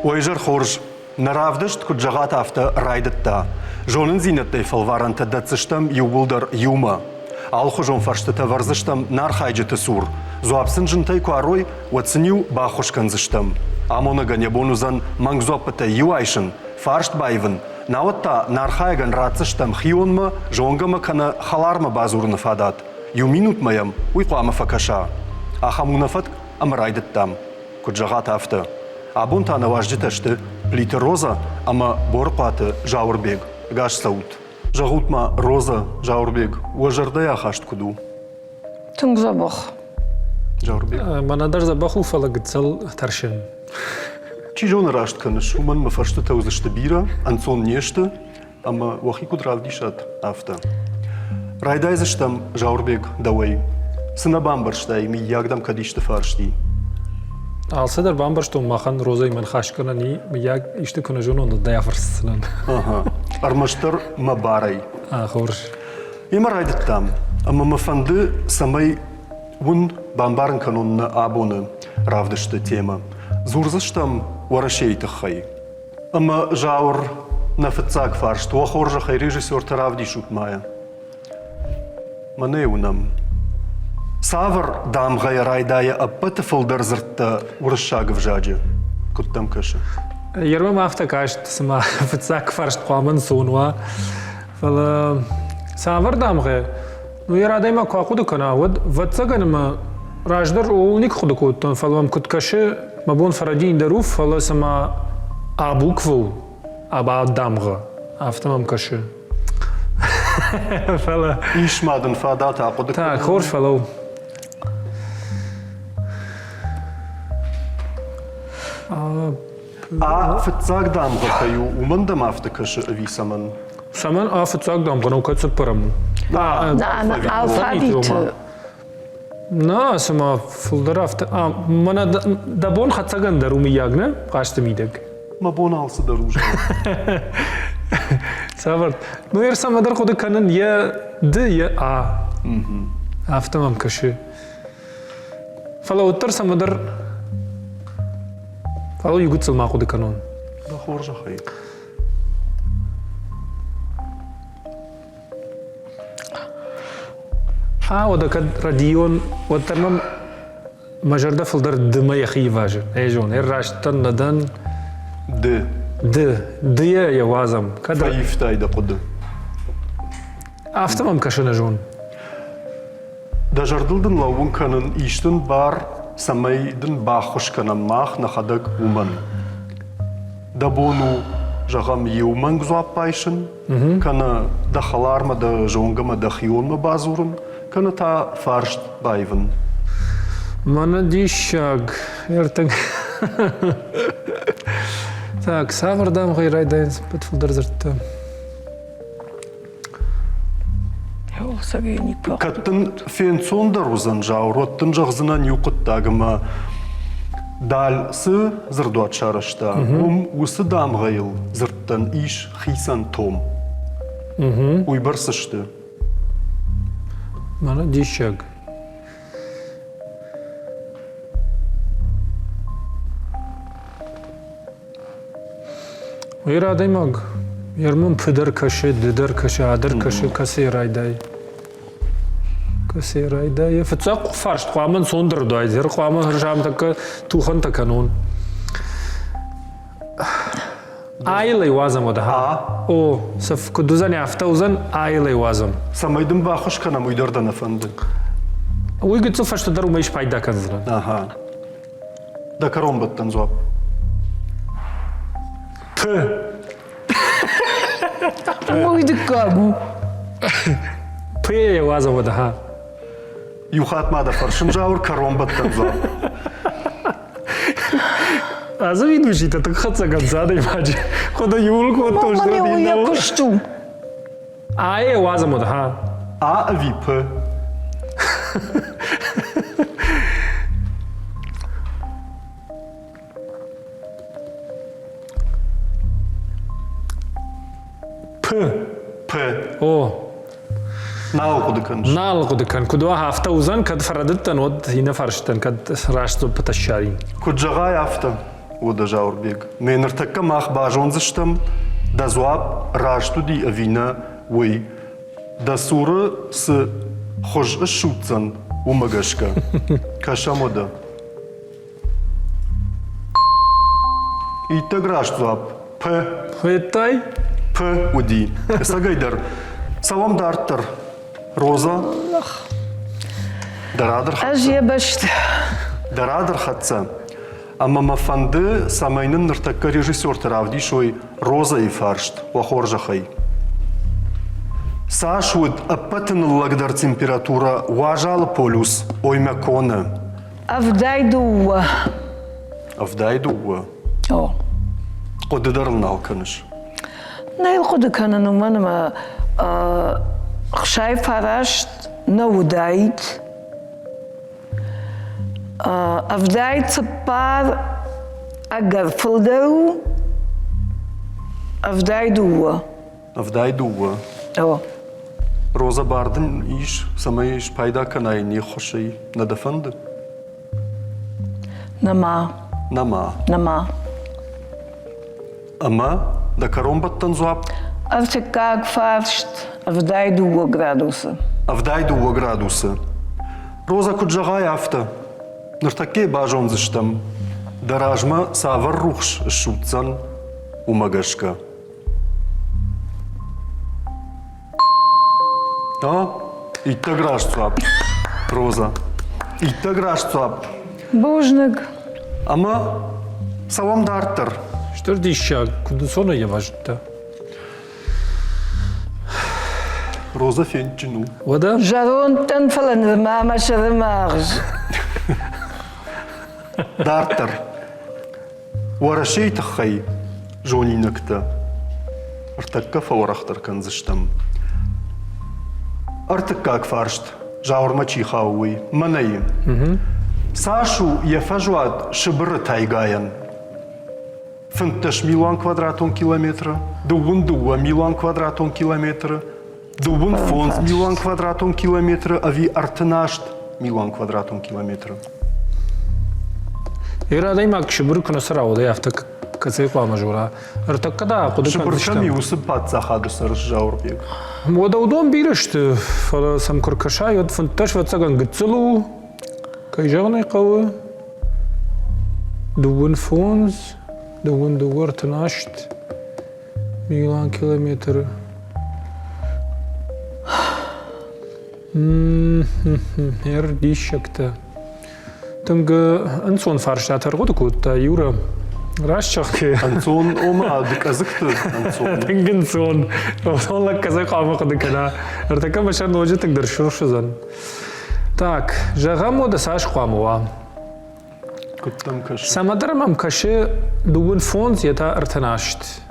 Ойжар хорж, наравдышт куджагат афта райдытта. Жонын зинеттай фалваранта датсыштам юбулдар юма. Алхужон фарштыта варзыштам нархайджыты сур. Зуапсын жынтай куарой уатсыню бахушканзыштам. Амона ганебонузан мангзопыта юайшын, фаршт байвын. Наватта нархайган рацыштам хионма, жонгама кана халарма базурны фадат. Ю минут маям уйқуама факаша. Ахамунафат амрайдыттам. Куджагат афта. Абунта наваждиташты плиты роза, ама борқаты жаурбег. Гаш саут. Жагутма роза жаурбег. Уажардая хашт куду. Тунг забах. Жаурбег. Манадар забаху фалагыцал таршин. Чижон рашт каныш. Уман мафашты таузышты бира, анцон нешты, ама вахи кудравдишат афта. Райдайзыштам жаурбег давай. Сына бамбарштай, ми ягдам кадишты фаршти. Алсадар бамбарштон махан роза иман хашканани, ми яг ишты кунажон онда даяфарсынан. Ага. Армаштар мабарай. Хорш. Има райдыттам. Ама мафанды самай вун бамбарын канонна абоны равдышты тема. Зурзыштам уарашейты хай. Ама жаур нафыцак фаршт. Уахоржа хай режиссер таравди шутмая. Манеунам. Савр дамгай райдая аппаты фылдар зыртта урышагов жаджи. Куттам каша. Ервам афта кашт сама фыцак фаршт қуамын сонуа. Фала савр дамгай. Ну ярадайма куақуды кана. Ватсаганама раждар уник худы куттан. Фалвам куткаши мабон фарадин даруф. Фала сама абукву. Аба дамга. Афтамам каши. Фала. Ишмадын фадата ақуды. Так, хорш фалау. Фыцак дамга хаю умандам афта каша ависаман. Саман афыцак дамга ну кацып параму. Алфавит. На, сама фулдар афта. Мана дабон хатсаган даруми ягна, қашты мидек. Мабон алсы даружа. Савар. Ну ер самадар худы канын я д я а. Афтамам каши. Фала уттар самадар. Фала югутсыл ма худы канон. Да хоржа хай. Ода кад радион уттармам мажарда фулдар дыма яхи важен. Эжон, раштан надан Д. д я вазам. Фаифтай да қуды. Афтамам кашына жон. Да жардылдын лауын канын иштін бар самайдын бахуш канын мах нахадак уман. Да бону жағам еуман гзуап пайшын, кана да халарма да жонгама да хионма базурын, кана та фаршт байвын. Мана дишаг. Ертең. Так, савырдам ғайрайдайын сыппет фулдар зыртты. Каттын фенцондар узан жаур, оттын жағзынан юқыттагыма дал-сы зырдуат шарышта. Усы дамғайыл зырттан иш хисан том. Уйбар сышты. Мана дишаг. Ойрадаймаг. Ярмын пыдар кашы, дыдар кашы, адар кашы, касы райдай. Касы райдай. Фыцак фаршт қуамын сондыр дайдер. Қуамын жам така тухан таканон. Айлай вазам ода. О, саф кудузан яфта узан айлай вазам. Самайдын бахыш канам уйдардан афанды. Уйгыцу фашты дару майш пайда канзра. Ага. Да каромбаттан зуап. П. Ойды кагу. П вазам ода, ха. Юхатмада фаршын жаур каромбаттан зуап. Аза видушите, так хатсаган задай баджи. Хода юлку от тоже Мама не динал. уяпышту. Вазам ода, ха. Вип. П. О. Налгуды канш. Налгуды кан. Кудуа хафта узан, кад фарадыттан от хина фарштан, кад рашто паташарин. Куджагай афта. وده جاوربيك من ارتكا ماخ باجون زشتم دا زواب راجتو دي أفينا وي دا سورة س خوش الشوتزن ومغشكا كاشامو ده إيتاقراش زواب ب Хойтай? п ودي ساقايدر سوام دارتر روزا درادر أجي بشت درادر خدسا أما ما فند سامينن نرتكا ريجيسور ترافدي شوي روزا يفارشت وخورجا خي ساشود أبتن اللقدر تمبيراتورا واجال بولوس أويما كونا أفداي دوا أفداي دوا أو قد درلنا الكنش نايل قد كان نمان ما خشاي فرشت نودايت أفداي تبار أجر فلدرو أفداي دوا أفداي دوا أو روزا باردن إيش سمايش بايدا كناي ني خوشي ندفند نما نما أما دا كارون بطن زواب أفتكاك فرشت أفداي دوا градуса أفداي دوا градуса روزا كنت جغاي أفتا نرتكي باجون زشتم دراجما سافر روخش الشوتزن ومغشكا إتغراش صواب روزا إتغراش صواب Бужник أما سوام دارتر Что ж дища, куда сона я важно-то? روزا فين جنو Вода? جارون تنفلن رمامة شرماغج دارتر ورشي تخي جوني نكتا ارتكا فورختر كنزشتم ارتكاك فارشت جاور ما چي خاوي مناي ساشو يفجواد شبر تايغاين فنتش مليون كوادراتون كيلومتر دوون دوا مليون كوادراتون كيلومتر دوون فونز مليون كوادراتون كيلومتر أفي ارتناشت مليون كوادراتون كيلومتر إيرا دايما كشبر كنا سرعة وده يفتك كسيقوا مجورا ارتكا دا قدو كان شبركم دشتم يوسف بات زخادو سرش جاور بيك وده ودون بيرشت فلا سمكر كشا يد فنتش وتساقن قتلو كي جغني قوي دوون فونز دوون دوور تناشت مليون كيلومتر هير دي شكتا تنگ انسون فرشتا ترغد كوتا يورا راششاكي أنتون أوما دك أزكت أنتون تنگ انسون وصول لك كذا قامة قد كنا ارتكب بشر نوجه تقدر شروش زن Так, жагаму да саш قاموا كنتم كش سامدر مم كشي دوون فونز يتا ارتناشت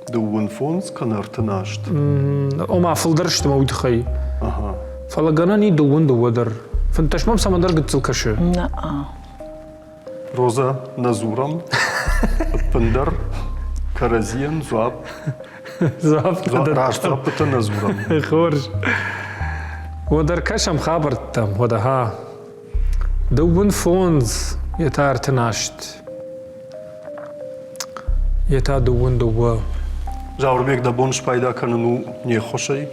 دوون فونز كان ارتناشت وما فلدرشت موت خي أها فلقناني دوون دوودر فانتش مم سامدر قتل كشي نا روزا نزورم بندر كرزيان زواب زابط راش زواب بتا نزورم خورج ودر كشم خابرتم ودا ها دوون فونز يتا ارتناشت يتا دوون دو جاور بيك دبونش بايدا كاننو ني خوشي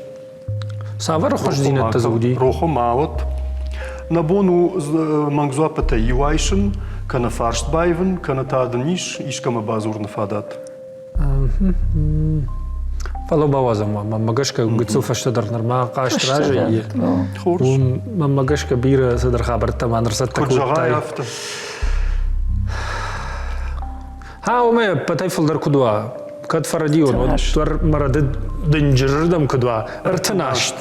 سافر خوش زينة تزودي روحو ماوت نبونو منغزوا بتا يوايشن كان فارشت بايفن كان تادنيش إيش كما بازور نفادات فلو بوازم ماما قشكا قتسو فشتدر نرما قاش راجعي خورش وماما قشكا بيرة صدر خابرتا ما نرسلت كنت جغاي تكوتاي أفتا ها وما بتاي فلدر كدوا كد فرديون ودور مرد دنجردم كدوا ارتناشت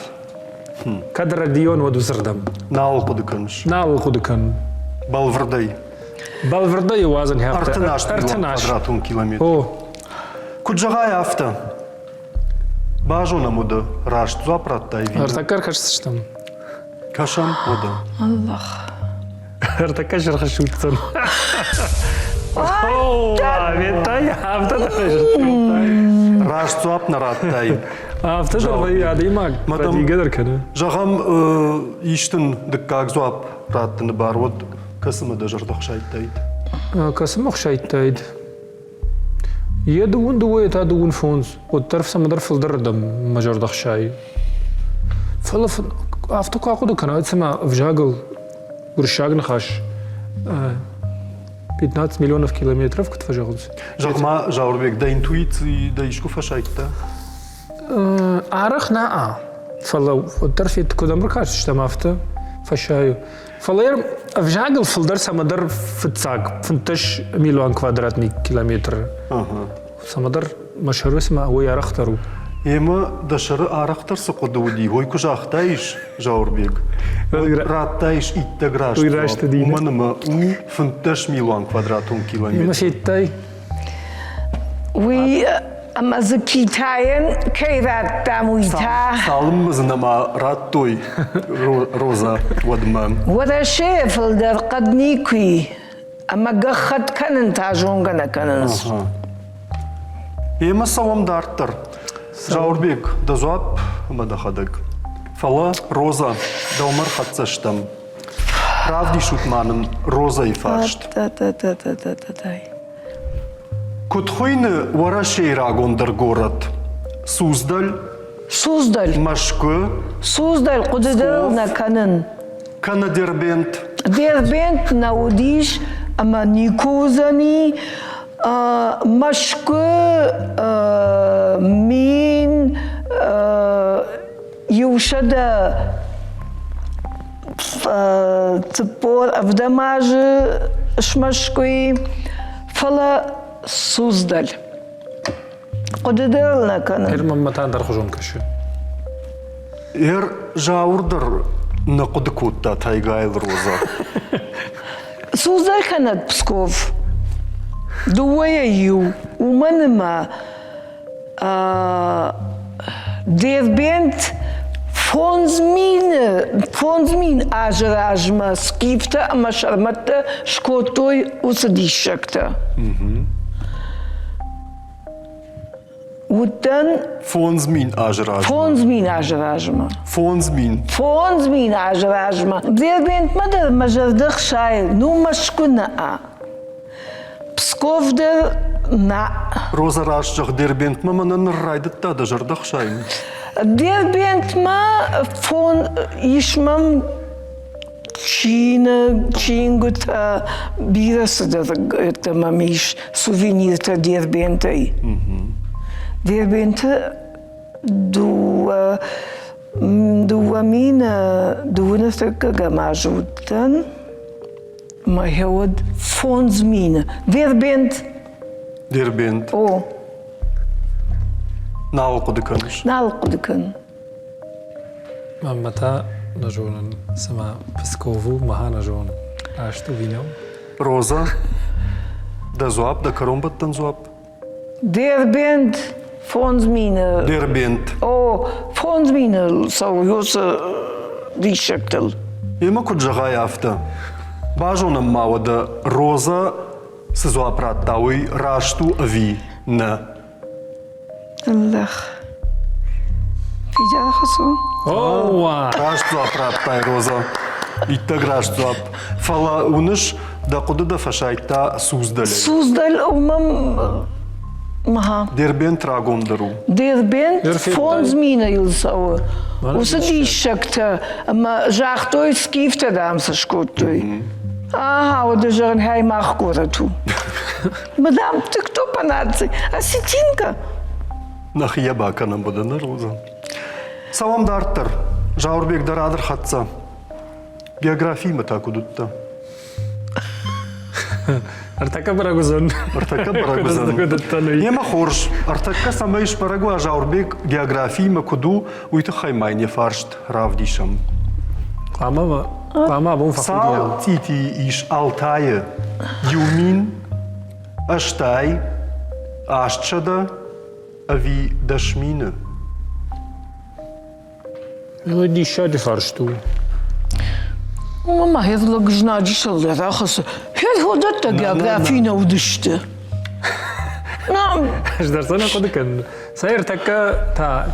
كد رديون ودو سردم ناول قدكنش نال كدكن بالفردي بالفردي وازن هافتا ارتناشت ارتناش كوادراتون كيلومتر او كنت جغاي أفتا باجو نمودا راشت زوابرات تايفين ارتكر خشتم كشم ودا الله ارتكشر خشوتسن اوه بيتاي هافتا راشت زواب نرات تاي هافتا دربي عادي ماك مدام- ردي قدر كده جغم يشتن دكاك زواب رات نبارود كسم دجر دخشاي تايد كسمخ شايتايد يدون دويت هادون فونز والترف سمدر فلدر دم مجر دخشاي فلف افتكا قدو كنا تسمع فجاغل ورشاغ نخاش 15 миллионов километров كنت فجاغل Жағма Жаурбек, да интуиции, да ишку фашайтта. عارخ نا فلا الترف يتكودم ركاش اشتمافته فشايو فلا فجاغل فلدر سمدر فتساق فنتش مليون كوادراتني كيلومتر سمدر مشهور اسمه هو يارخترو Ема дашыры арақтар сықыдуди, ой күжақтайш Жаурбек. Раттайш итті грашты. Уйрашты дейді. Уманымы у фынтыш миллион квадратун километр. يما شيتاي وي أما زكيتاين كيرات تامويتا Салымызын ама раттой роза вадма. ودا شيفل در قد نيكوي أما قخت كنن تاجونغنا كننس Ема савамдарттыр. Жаурбек, да зуап, ама да хадык. Фала роза, да умар хатсаштам. Правди шутманын роза и фаршт. Кутхойны вара шейрагондыр город. Суздаль, Суздаль Машкы, Суздаль قددرنا كنن Канадербент, Дербент наудиш أما نيكوزاني مشكو مين يوشدا تبور أفدماج شمشكوي فلا سوزدل قددرنا كان إرمم متان در خجون كشو Эр жаурдыр нақыдыкутта тайгайл роза. سوزدل كانت بسكوف دوية يو ومنما ديربنت فونزمين أجراجما سكيفتا أما شرمتا شكوتوي وسديشكتا وتن Фонзмин ажраж. فونزمين أجراجما Фонзмин. فونزمين أجراجما ديربنت مدر مجردخ شايل نو مشكونا Псков да на Роза рашчах дербент маманын райдытта да жырдах шайын. Дербент ма фон ишмам чингута бирасы да это мамиш сувенирта дербентай. Дербента дуа мина дуна така гамажутан ما هود فونز مين ديربنت Дербент. او Налқыдыкыныш. نالقدكن متا نجون سما بسكوفو مها نجون عشتو بينو Роза. Да зуап, да каромбаттан зуап. ديربنت فونز مين Дербент. او فونز مين سو يوس دي شكل Ема куджага яфта. Бажона мава да роза се зуап раттауи рашту ави на. الله في جا خصو اوه Рашт зуап раттай роза. Иттаг рашт зуап. Фала уныш да куды да фашайтта суздале. سوزدل امم مها Дербент рагондару. ديربنت يرفي فونز الداي. مين يلسو ما وسدي شكتا اما جاختوي سكيفتا دام سشكوتوي ودجرن هاي ماخكورتو مدام تكتو панаци аситинка Нахия баканам буде на роза. Салам дарттар. Жаурбек дарадыр хатса. География ма таку дутта. ارتكب برغوزون Артака барагузан. Ема хорш. Артака самайш барагу, а Жаурбек география ма куду уйты хаймайне фаршт равдишам. قاما بون Сал فقوديا тити иш Алтая. Юмин. Аштай. Ашчада. Ави дашмина. دي شادي فرشتو ماما هذا جنادي شل راخص هل هو دتا جغرافينا ودشته نعم اش درسنا قد كان سير تكا تا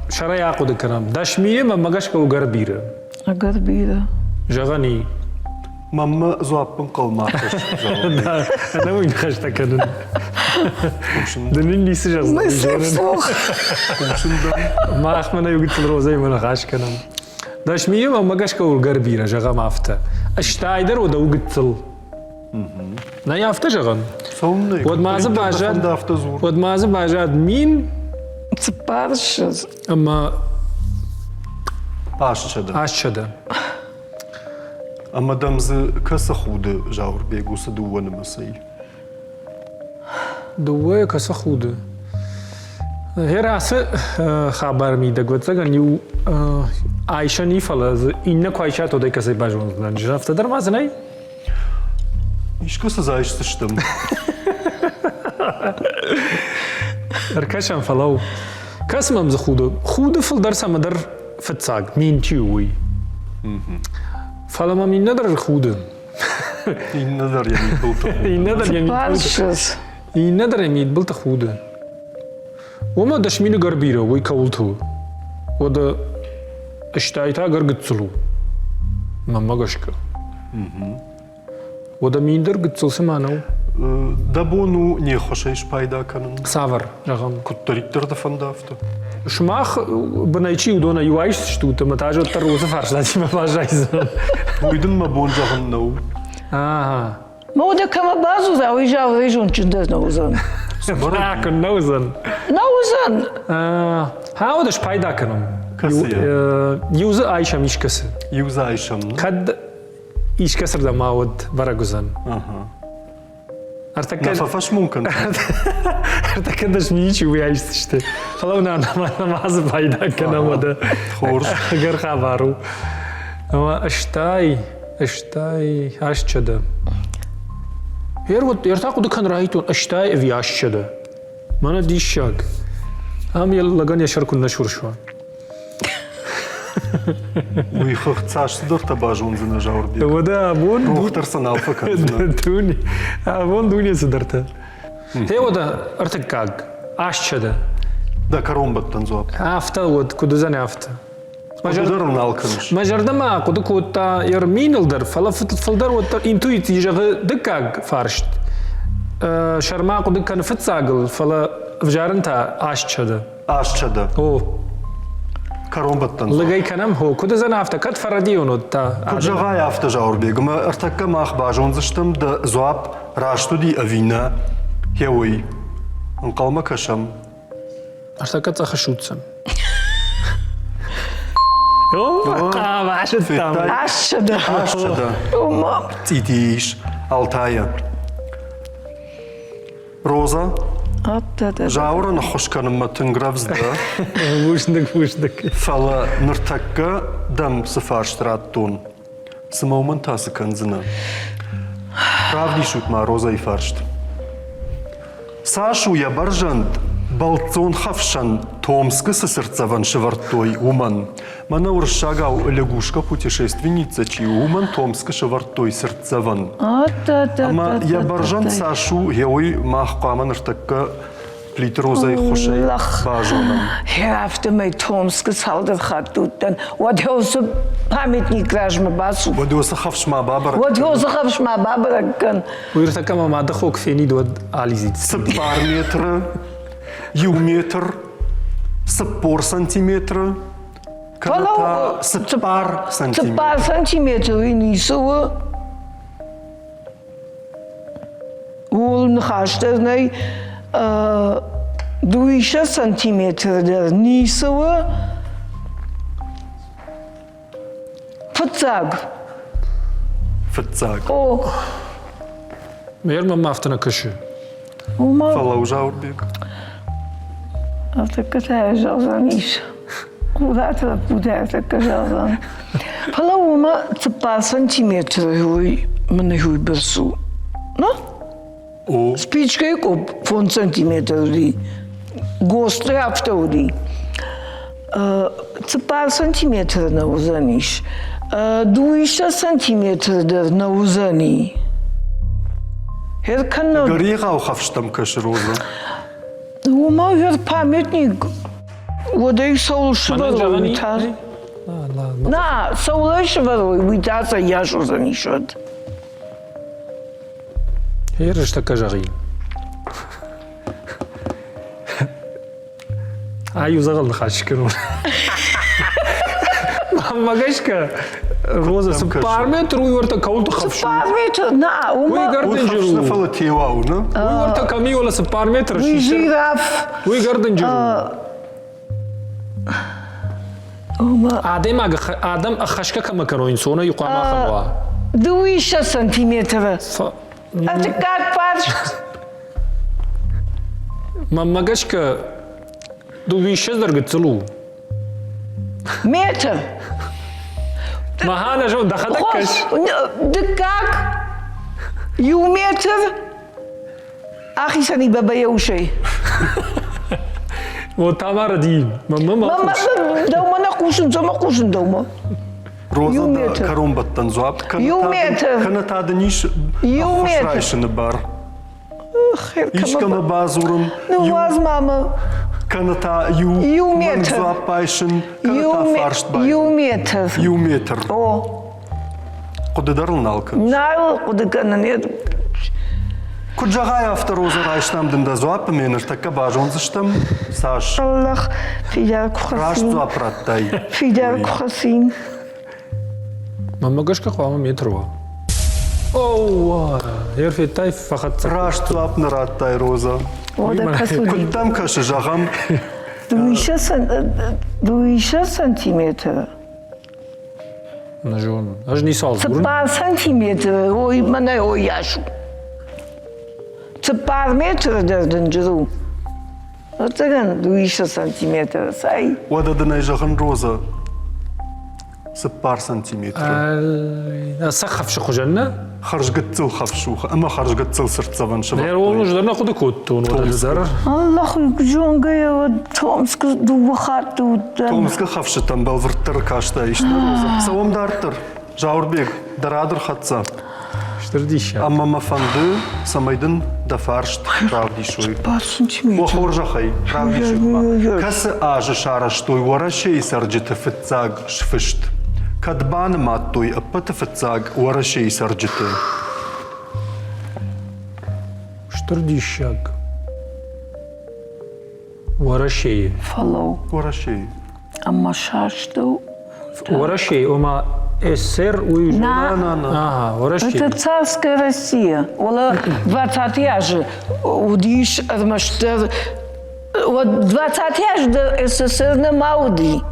شريعة قد كان داشمية ما مغاش كو غربيرة أقربيرة جغني Мама зуаппын калматыш. Ana oyun kaçta kadın. Dünün lisi yazdı. Мысли вслух. Махмана югитл розай мана хашканам. Даш мием ама гашка улгар бира жага мафта. Аштайдер ода угитл. На яфта жаган. Сонный. Од мазы бажад. Од мазы бажад мин Цепаршыз. ама Пашчада. ашчада. Ама дамзы каса худы Жаурбек усы дуаны масай. Дуе каса худы. Herası haber miydi? Götürgen yu Ayşe ni falan. İnne koyacak o da kasay bajondan. Jafta dermaz ne? İşkası zayıştıştım. Arkadaşım falan. Kasmam zhudu. Hudu fil dersa madar fetsag. Min tiwi. Falan ma min nadar hudu. İnneler yani bultu. İnne der yani. Цепаршыз. İnne der yani bulta hudu. وما دش مين غربيرة وي كولتو ودا اشتايتا غرغتسلو ما مغشكا ودا مين در غتسل سمانو Дабону не хошайш пайда канын. سافر رقم Куттариттер да фандафта. شماخ بنايشي ودونا يوايش شتوتا متاجو تروز فرش لازم فاجايز Уйдын ма бон жағын нау. اه Мода кама базу да уйжа вейжун чундез наузан. راكن نوزن Наузан. ها ودش بايدا كنم Касы يوز عايشة مش كسر Юза айшам. كد إيش كسر ده ماود برا Artık Нафафаш мункан. Arkadaş mi hiç uyuyayız işte. Falan namazı payda kanamadı. Hoş. Gör haberu. Ama aştay aşçıdı. Yerta kudu kan rahitun aştay evi aşçıdı. Bana dişşak. Am lagan yaşar kun naşur şu an. Уйхах цаштыдыр табажун зына Жаурбек. O da abon Рухтарсан алфа канзына. Duni. Abon duni sıdırtı. He o da artık kag. Aşçıdı. Да, каромбаттан зуап. Hafta od kudu zane hafta. Мажардарым налканыш. Majardama kudu kutta yarminildir. Fala fıldar otta intuit yıcağı dıkkag farşt. Şarma kudu kan fıtsagıl. Fala vjarınta aşçıdı. Ашчада. O. Каромбаттан зуап. Lagay kanam ho. Kudu zane hafta. Kat faradiyon otta. Куджага яфта Жаурбек. Ма артакка мах бажун зыштым да зуап рашту ди авина. Хеуи. Анкалма кашам. Artık kat zahaşutsam. О, ваша там. Ашчыды. Ашчада. Ума. Цитиш. Алтая. Роза. Атта. Жаура на хошканым тынгравзда. Вушдык. Фала ныртакка дам сыфарштраттун. Сымаумын тасы канзына. Правди шутма Роза и фаршт. Сашу я баржант. Балцон хавшан Томск сосерцаван шевартой уман. Мана уршагау лягушка путешественница, чьи уман Томск шевартой сердцаван. Атта. Ама я баржан Сашу геой мах каман ртакка плит Роза и хошей бажонам. Херафты мэй Томск салдыр хаттуттан. Вот хеосы памятник ражма басу. Водиоса хавшма бабар. Вот хеосы хавшма бабараккан. Уйртака мама да хок фени до ализит. Сыпар метра, юметр, сыппор сантиметра. Каната сыппар сантиметра. Цепар сантиметр и нисова. Улн хаштарнай 2 сантиметр нисова. Фацаг. Фыцаг. О, Mer mama haftana kışı. ума. Фала Жаурбек. Артака тая жалзан иш. Куда-то куда-то жалзан. Фала ума цепар сантиметр хуй мны хуй берсу. Ну? О, Спичка и коп фон сантиметр ди. Гострый автоди. Цепар сантиметр на узаниш. 2 сантиметр на узани. Херканно. горигау хавштам каш Роза. Ума хер памятник. Вот их соул шварой витар. На, соул шварой витаса яшу занишот. هي رشتة كجغي أيو زغل خاش كنون ما قشكا روزا سبارمتر ويورتا كول تخافشو Параметр, на, وي ума. قردن وتخافش جرو نفلت يواو نا ويورتا كمي ولا سبارمتر شيشر Жираф. وي قردن جرو Ума. آدم أخشكا كما كانوا إنسونا يقام خلوا 2 сантиметра. А ты как паш? ما قشكا دوي شزر قتلو Метр. ما هانا جو دخلكش Да как? Метр. Ах, и сани баба я ушей. وتامر دين ما Мама, дома на кушен, дома кушен дома. روزا يوميتر. كروم بطن زواب يوميتر. كانت هذا نيش يوميتر. خوش رايش نبار خير إيش كما كما بازورم نواز ماما. كانت يوميتر. من زواب بايشن كانت فارشت باي Метр. يوميتر О, قد درلنا الكن знаю, куда она нет. كنت جاغايا افتر روزا رايش نام دن دا زواب منر تكا باجون زشتم ساش Аллах, фидер راش кухасин. زواب راتاي Фидер кухасин. ما قشكا قوام متروا اوه هير في تايف فقط راش زواب نراتاي روزا Вода касули. كنت там كاش جاغام 2 сантиметра. نجون اجني صالح 2 сантиметра. Ой, мене ой яшу. 2 метра дерден джру. Отаган 2 сантиметра. Сай. ودا دناي جاغن روزا 6 سنتيمتر سخف شو خجلنا خرج قتل خفشوخ اما خرج قتل صرت صبن شباب غير والله مش درنا خد كوتون ولا زر Аллах, джонгая, томск, дувахату. تومسك خفش تنبل ورتر كاشتا ايش روزا سوام دارتر جاوربيك درادر خطسا شترديش اما ما فندو سميدن دفارشت правди شوي 2 сантиметра. وخورجا خي правди شوي كس اج شارشتوي ورا شي سرجت فتزاق شفشت كدبان ماتوي ابت فتزاق ورا شي سرجت شترديشاق ورا شيء Фалау. ورا شي Ама шашту. ورا شيء وما СССР уезжал На. ага ورا Это شيء царская Россия. Ола 20 же удиш армаштер. Вот 20 же СССР на Мауди.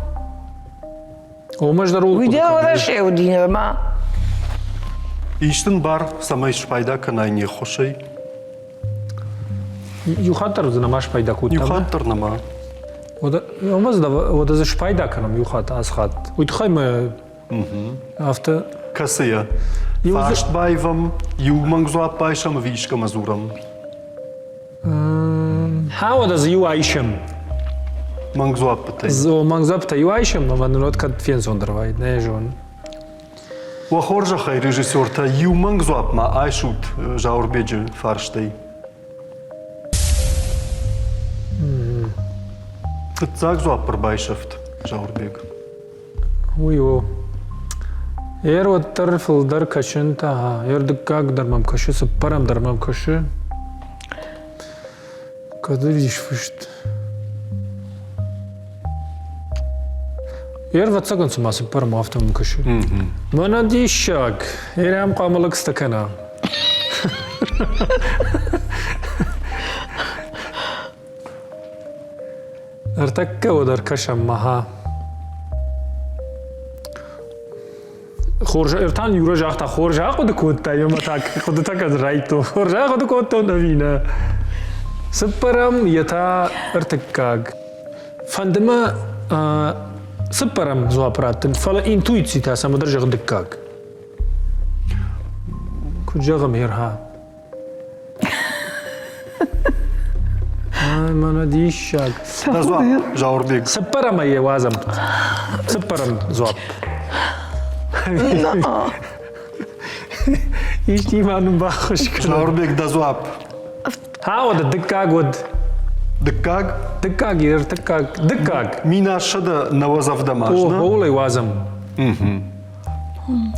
ومش ضروري Видел Россия удин ма. ايشتن بار سميش بايدا كنايني خوشي يخاطر زنا ماش بايدا كوت يخاطر نما ودا يومز دا ودا زش بايدا كنم يخاط اسخات ويتخيم افتا كسيا فاشت بايفم يو منغزوا بايشم ويشكا مزورم ها ودا زيو عايشم منغزوا بتاي زو منغزبتا يو عايشم ما نوت كد فين زوندرواي نيجون وخورجا خي ريجيسور تا يو منغزوا ما ايشوت جاوربيج فارشتي تتزاق زوا بربايشفت جاوربيج ويو ير وتر فلدر كشنتا ها ير دكاك درمم كشو سبرم درمم كشو كدر يشفشت ير وتسكن سما سبرم افتم كشو ما ندي شاك ير ام قاملك استكنا ارتكا ودر كشم مها خورجا ارتان يورا جاختا خورجا خود كوتا يوم تاك خود تاك رايتو خورجا خود كوتا نبينا سبرم يتا ارتكاك فندما سبرم زوابراتن فلا انتويتسي تا سمدر جغ دكاك كجغم هيرها ما نديش شاك دا زوا جاوربيج سبرم اي وازم سبرم زواب ايش دي ما نباخش كلام جاوربيج دا زوا ها ود دكاك ود دكاق دكاك ير دكاك دكاك مينا شدا نوزف او دماجنا هولي وازم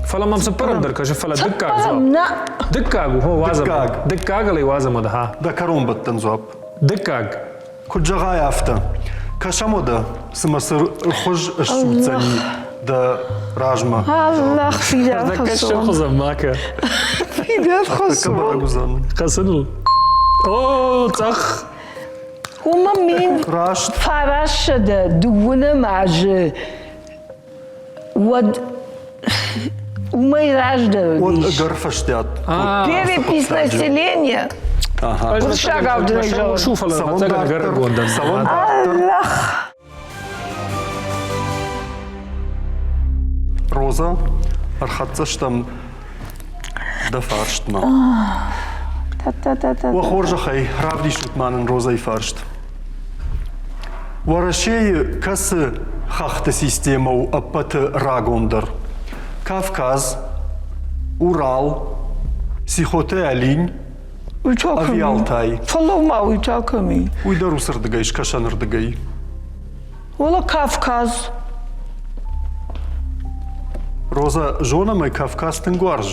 فلا ما مسبرم در كاش فلا دكاك زواب نا دكاك هو وازم دكاك. دكاك اللي وازم ده ها دا каромбаттан зуап. دكاك Куджага яфта. Кашамода смасыр хуж шуцани да ражма. الله فيدا ده كاش خصون خزم ماك فيدا خصون Кабарагузан. قسنل اوه صخ هما مين Рашт. فرش شده دونه معجه ود وما يراجده Он виж. гарфаштят. Перепись населения. Ага. Вот шага в дорогу. شوف لا Салон تاكل дактор. غير قدام Салон дактор. Аллах. Роза. Архатцаштам да фарштма. Та-та-та-та. وخورجخي رافدي شوتمانن روزا يفرشت. ورشي كس خخت سيستيمو أبت راغوندر. Кавказ, Урал, Сихоте Алинь, Авиалтай. Фолома уйчаками. Уйдар усырдыгай, шкашанырдыгай. Ола Кавказ. Роза жона мой Кавказ тенгуарж.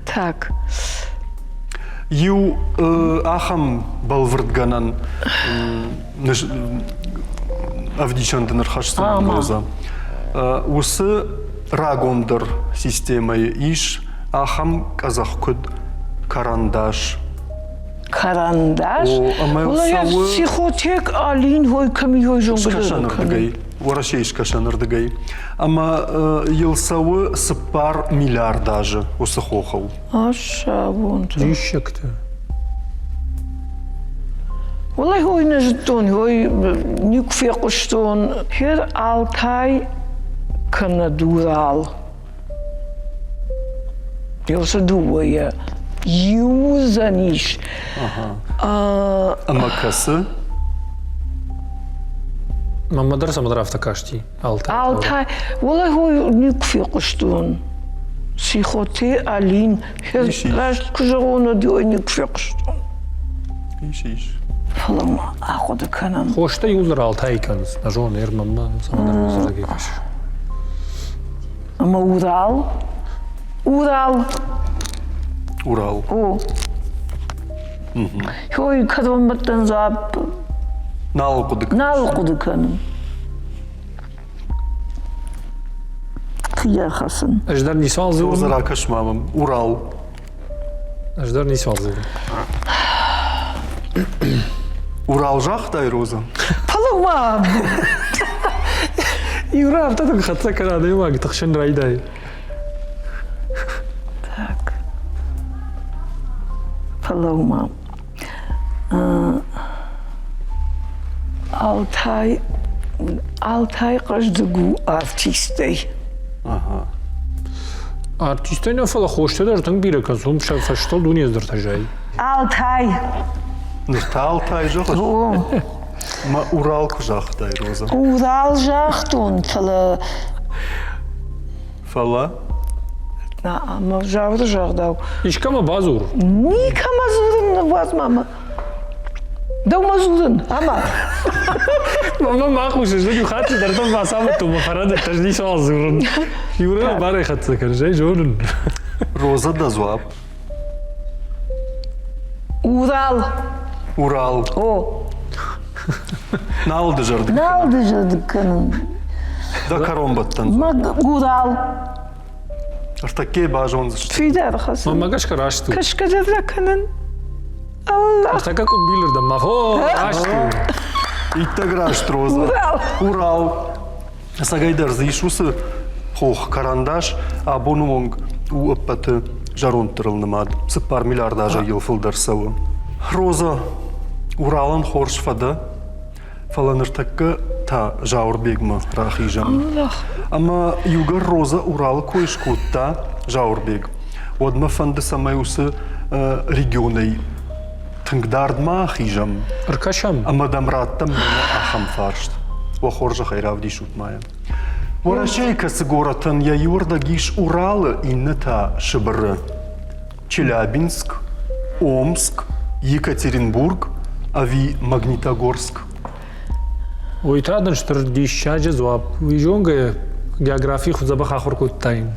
Так. Ю ахам балвырдганан авдичанды нырхашсын Роза. Усы рагондыр системай иш ахам казахкуд карандаш. Карандаш. О, ама Ола я савы- психотек алин хой ками хой жонгыры. Шкашанырдыгай. Ворашей шкашанырдыгай. Ама елсавы сыпар миллиард даже усыхохал. Аша вон. ديشكت والله هو نجدون هو نكفي قشتون هير Altai كندورال يوسف دوية يوزانيش Ама касы ما مدرسة مدرسة كاشتي التا Altai والله هو نكفي قشتون سيخوتي ألين هير إيش؟ راجت كجرونا ديو نكفي قشتون иш. فلما أخذ كنن خوشتا يوزر التا كانز نجون إير ماما سامدر يوزر كاش أما أورال Урал. О. هو كذا متن زاب Налкудык. نالقد كان خيار خسن أجدر نيسوال زور Роза ракаш мамам. Урал. أجدر نيسوال زور Урал жахтай Роза. فلما يورا بتاعتك خدتها كان هذا يوم تخشن رايداي так فلما Altai قصدقو артистي Ага. артистين فلا خوشتا در تنگ بیره کن سوم شب فشتال دونی از در تجایی Altai Нырталтай жахаш. о Ма Уралку жахтай Роза. Урал жахтун фала Фала. на ама жавда жахдау İşkama bazur. Ника мазурын возьмама. Да мазурын, ама. Mama maqmuş işte khatı derden basam tu mafarad tajlis azurun. Yura bare khatı kan şey jorun. Роза да зуап. Урал. Урал. О, Налды жардык. ne aldı cadıkının? Да каромбаттан. Урал. Артаке бажон зашт. Fider hasın. Mama kaç karaştı. Kaşka devrakanın. Allah. Taka kum bilir de mafo aştı. Иттаграшт Роза. Урал. Урал. Сагайдар зишусы хох карандаш абонумонг у аппаты жаронтырыл нымад. Сыпар миллиард даже йылфылдар савы. Роза Уралын хорш фада. Фаланыртакка та жаурбегма рахижам. Allah. Ама югар Роза Урал койшкутта жаурбег. Одма фанды самаюсы регионай тыңдардма хижам. Arkadaşım. Ама дамраттам мена ахам фаршт. Вахоржа хайравди шутмая. Ворашейка сгоратан я юрда гиш Уралы инната Шибры. Челябинск, Омск, Екатеринбург, ави Магнитогорск. ويتعدن شتر دي شاجة زواب ويجونغ جغرافي خود زبخ آخر كود تاين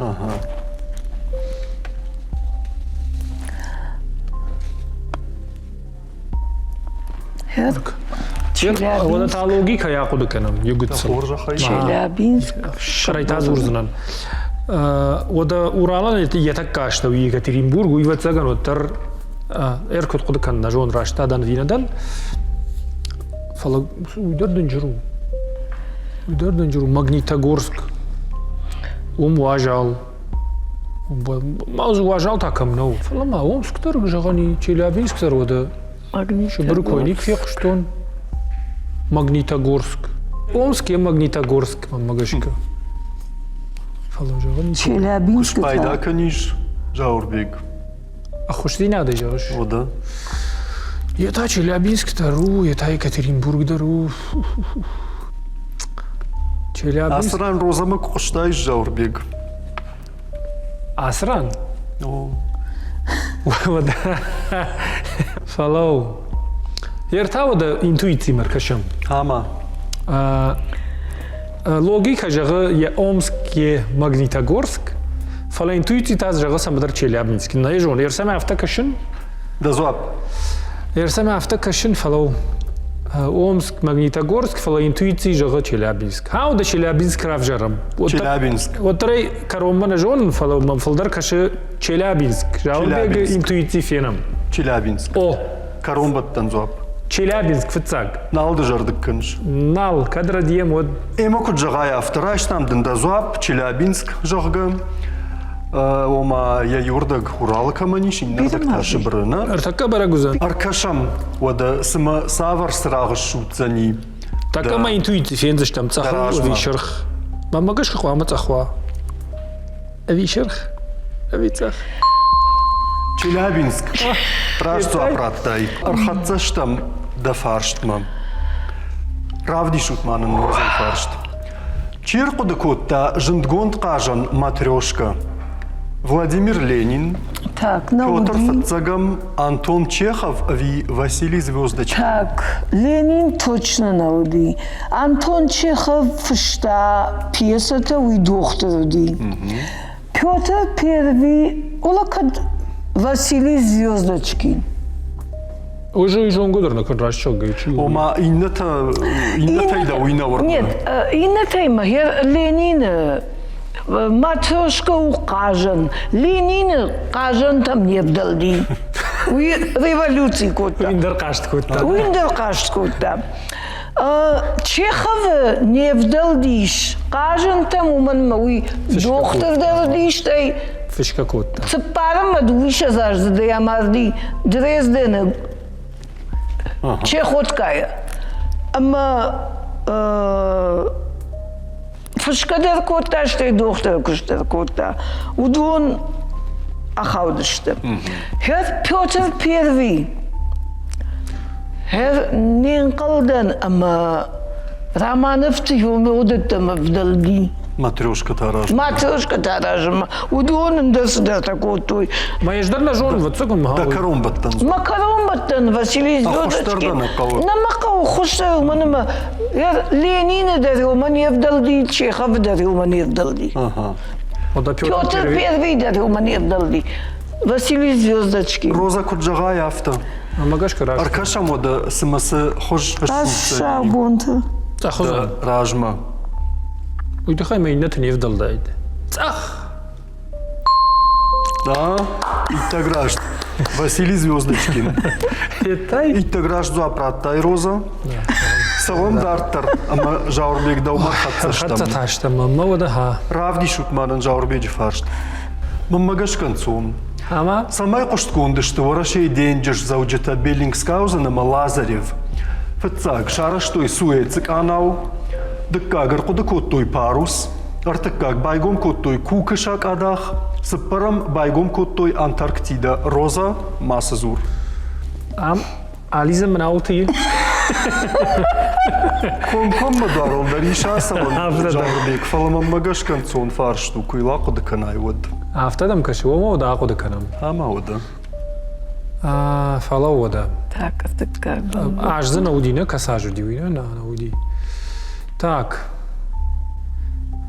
وده تعلوغي كيا قود كنم يقدسن Челябинск. شريطة زورزنان وده أورالان يتكاشتو يكترينبورغ ويوتساغن وتر إركض قود كن نجون راشتا دان فينا فلا уйдер Магнитогорск واجал ما واجал таком но фала Омск төр жагани Челябинск төр вода шубру койник фек штон Магнитогорск Омск и Магнитогорск магашка фала жагани Челябинск. Пайда каниш Жаурбек. а хошти надо жагаш Вода. это Челябинск тару это Екатеринбург дару Челябинск Асран розамы куштайш Жаурбек. Асран О. вода фалау ерта вода интуиции маркашам Ама. логика жага я Омск е Магнитогорск фала интуиции таз жага самдар Челябинск наежон ерсаме автокашин Да зуап. ерсаме автокашин фалау Омск Магнитогорск фала интуиции жага Челябинск хау да Челябинск равжарам Челябинск. вот трей каромма нажон фалау мамфалдар каши Челябинск жаубег Челябинск. интуиции фенам Челябинск. о Карумбаттан зуап. Челябинск фыцак Налды жардык кынш. нал кадра дием вот Эма кут жагая автораштам дында зуап Челябинск жагы. Ома я юрдык Урал каманиш иннардык ташы біріні. артака барагузан Аркашам вода сыма савар сырағыш шутзани. така ма интуиции фензаш там цаху Даражма. вишерх мамагаш хва ма цахва вишерх авицах Челябинск. Прашту апраттай. Архатзаштам да фарштма. Равди шутманын мозен фаршт. Чиркуды котта жындгонд қажан матрешка. Владимир Ленин, Так, Петр Науди. Фацагам, Антон Чехов и Василий Звездочкин. Так, Ленин точно Науди. Антон Чехов фшта пьесата уй дохтороди. Петр Первый, улакад Василий Звездочкин. уже ижон гудер на контрашчок гайчи Ома инната да уйна Нет, инна тема, Ленин матрешка указан, Ленин кажан там не вдалди. Уй революции кота. индер кашт котта Уиндер кашт кота. Чехов не вдалдиш. Кажан там уман уй доктор дардиш тай. фишка котта Цепарам адвиша зажда да ямарди Дрездена. Чехоткая. Ама фышкадар кота, что и доктор куштар кота. Удон ахаудышты. Хер Петр Первый. Хер Ненкалдан, ама Романов-то его удаттама вдалди. Матрешка тараж. Матрешка таражма. Удон да сюда такой той. ма еждар на жон вот цогон Да ма Карумбаттан. Макарон баттан Василий Звездочкин. Хоштердан аккао. На макао хошер манама. Ленин дарил мане вдалди, Чехов дарил мане вдалди. Ага. ода Петр Петр Первый Первый дарил мане вдалди. Василий Звездочкин. Роза кут жагая авто. мамагаш караш Аркашам вода сымасы хош Аша бонта. цахозан Да ражма. уйдахай ма иннат не вдалдайд цах Да. Иттаграшт. Василий Звездочкин. етай Иттаграшт зуапраттай Роза. Савам дартар. Ама Жаурбек да умар хатса хатсаштам. ташта мама вода ха Равди шутманын Жаурбек фаршт. Мамагаш канцун. ама Самай кушткунды, что ворашей деньжеш зауджета Беллингскаузена Лазарев. Фацак шараштой суэцик анау. Дыккагар кудыкоттой парус. Артыккаг байгом коттой кукышак адах. Сыппарам байгом коттой Антарктида Роза Масазур. ам ализа мнаути Ком мадарол дариша саман Афтадан. Жаурбек. Фаламамагаш канцун фаршту куйла кудыканай вод. автадам каши ома да акуда канам Ама вода. фала вода Так, это как бы. ажза наудина касажу дивина на науди Так.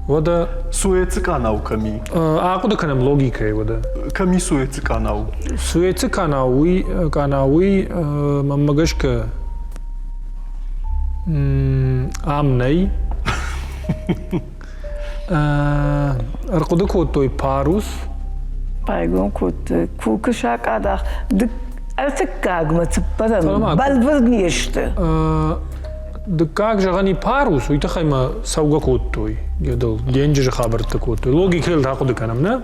Вода... Суецы канал ками. А куда канам логикой вода? Ками суецы канал. Суецы канауи мамагашка амней. Аркуда той парус. Байгон кут кукшак адах артыкагма цыппадан балвырнешты. Да как же они парус, уйта хайма сауга той. Гадал, деньги же хабар такой. Логика л такуда канам, не?